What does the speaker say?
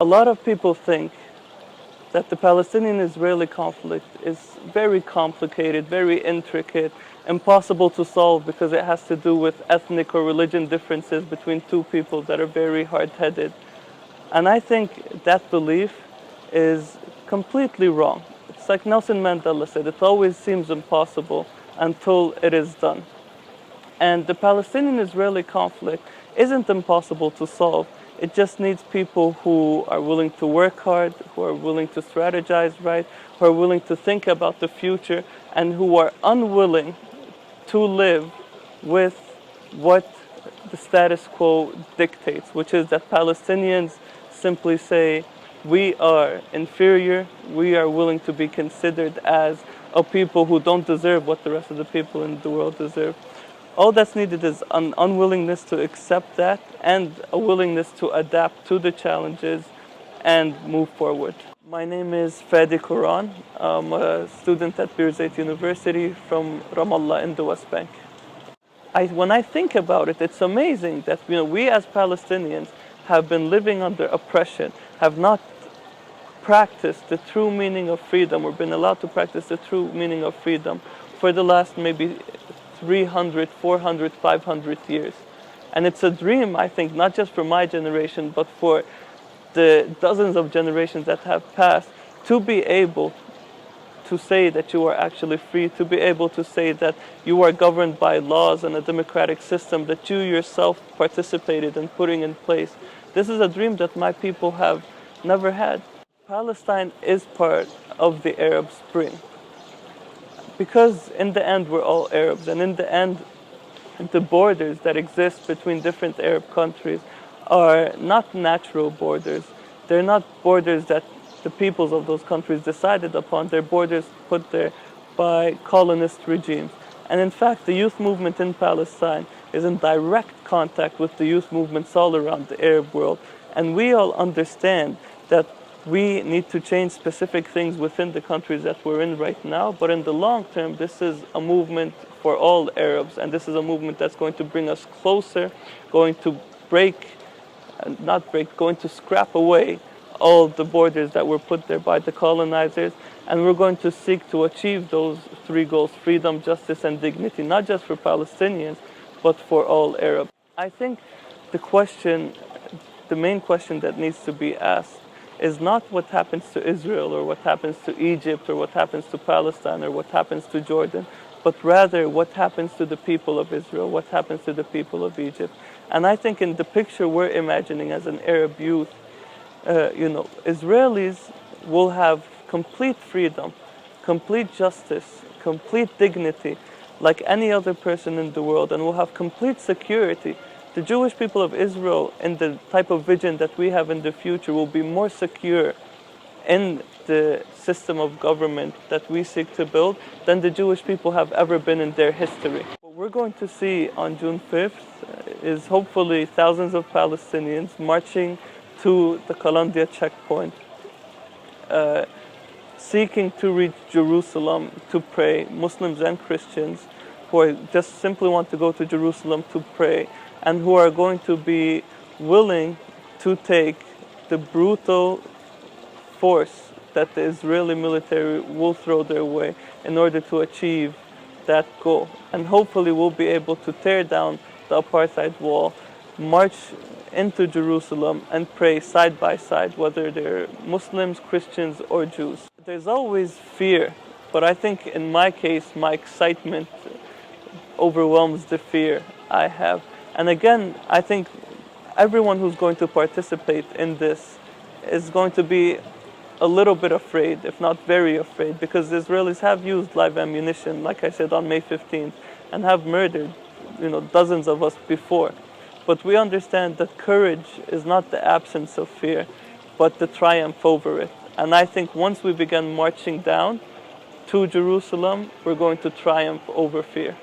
A lot of people think that the Palestinian-Israeli conflict is very complicated, very intricate, impossible to solve because it has to do with ethnic or religion differences between two people that are very hard-headed. And I think that belief is completely wrong. It's like Nelson Mandela said, it always seems impossible until it is done. And the Palestinian-Israeli conflict isn't impossible to solve. It just needs people who are willing to work hard, who are willing to strategize right, who are willing to think about the future, and who are unwilling to live with what the status quo dictates, which is that Palestinians simply say, we are inferior, we are willing to be considered as a people who don't deserve what the rest of the people in the world deserve. All that's needed is an unwillingness to accept that and a willingness to adapt to the challenges and move forward. My name is Fadi Quran. I'm a student at Birzeit University from Ramallah in the West Bank. When I think about it, it's amazing that we as Palestinians have been living under oppression, have not practiced the true meaning of freedom or been allowed to practice the true meaning of freedom for the last maybe 300, 400, 500 years. And it's a dream, I think, not just for my generation, but for the dozens of generations that have passed, to be able to say that you are actually free, to be able to say that you are governed by laws and a democratic system that you yourself participated in putting in place. This is a dream that my people have never had. Palestine is part of the Arab Spring. Because in the end, we're all Arabs, and in the end, the borders that exist between different Arab countries are not natural borders. They're not borders that the peoples of those countries decided upon. They're borders put there by colonist regimes. And in fact, the youth movement in Palestine is in direct contact with the youth movements all around the Arab world. And we all understand that we need to change specific things within the countries that we're in right now, but in the long term, this is a movement for all Arabs, and this is a movement that's going to bring us closer, going to going to scrap away all the borders that were put there by the colonizers, and we're going to seek to achieve those three goals: freedom, justice, and dignity, not just for Palestinians, but for all Arabs. I think the main question that needs to be asked is not what happens to Israel or what happens to Egypt or what happens to Palestine or what happens to Jordan, but rather what happens to the people of Israel, what happens to the people of Egypt. And I think in the picture we're imagining as an Arab youth, Israelis will have complete freedom, complete justice, complete dignity, like any other person in the world, and will have complete security. The Jewish people of Israel, in the type of vision that we have in the future, will be more secure in the system of government that we seek to build than the Jewish people have ever been in their history. What we're going to see on June 5th is hopefully thousands of Palestinians marching to the Columbia checkpoint, seeking to reach Jerusalem to pray, Muslims and Christians who just simply want to go to Jerusalem to pray, and who are going to be willing to take the brutal force that the Israeli military will throw their way in order to achieve that goal. And hopefully we'll be able to tear down the apartheid wall, march into Jerusalem and pray side by side, whether they're Muslims, Christians, or Jews. There's always fear, but I think in my case, my excitement overwhelms the fear I have. And again, I think everyone who's going to participate in this is going to be a little bit afraid, if not very afraid, because the Israelis have used live ammunition, like I said, on May 15th, and have murdered, dozens of us before. But we understand that courage is not the absence of fear, but the triumph over it. And I think once we begin marching down to Jerusalem, we're going to triumph over fear.